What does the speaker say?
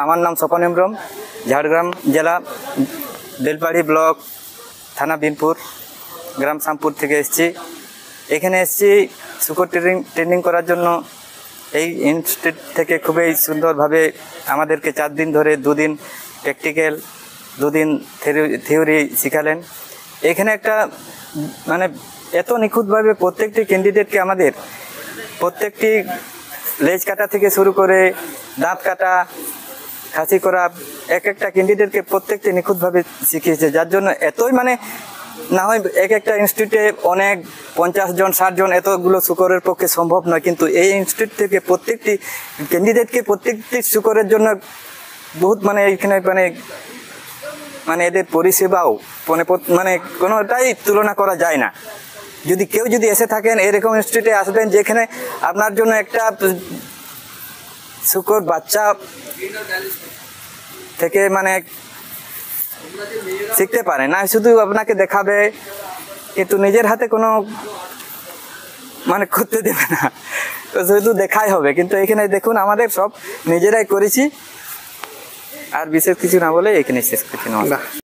আমার নাম স্বপন হেমব্রম, ঝাড়গ্রাম জেলা বেলপাড়ি ব্লক, থানা বিনপুর, গ্রাম শামপুর থেকে এসেছি। এখানে এসেছি শূকর ট্রেনিং করার জন্য। এই ইনস্টিটিউট থেকে খুবই সুন্দরভাবে আমাদেরকে 4 দিন ধরে 2 দিন প্র্যাকটিক্যাল, 2 দিন থিওরি শিখালেন। এখানে একটা মানে এত নিখুঁতভাবে প্রত্যেকটি ক্যান্ডিডেটকে আমাদের প্রত্যেকটি লেজ কাটা থেকে শুরু করে দাঁত কাটা, খাসি করা, একটা ক্যান্ডিডেটকে প্রত্যেকটি নিখুঁতভাবে শিখিয়েছে, যার জন্য এতই না হয় একটা ইনস্টিটিউটে অনেক 50 জন 60 জন এতগুলো শূকরের পক্ষে সম্ভব নয়, কিন্তু এই ইনস্টিটিউট থেকে প্রত্যেকটি ক্যান্ডিডেটকে প্রত্যেকটি শূকরের জন্য বহুত এইখানে এদের পরিষেবাও কোনোটাই তুলনা করা যায় না। কেউ যদি এসে থাকেন এরকম ইনস্টিটিউটে আসবেন, যেখানে আপনার জন্য একটা শূকর বাচ্চা থেকে শিখতে পারে না, শুধু আপনাকে দেখাবে কিন্তু নিজের হাতে কোনো করতে দেবে না, শুধু দেখাই হবে। কিন্তু এখানে দেখুন আমাদের সব নিজেরাই করেছি। আর বিশেষ কিছু না বলে এখানে শেষ করছি। নমস্কার।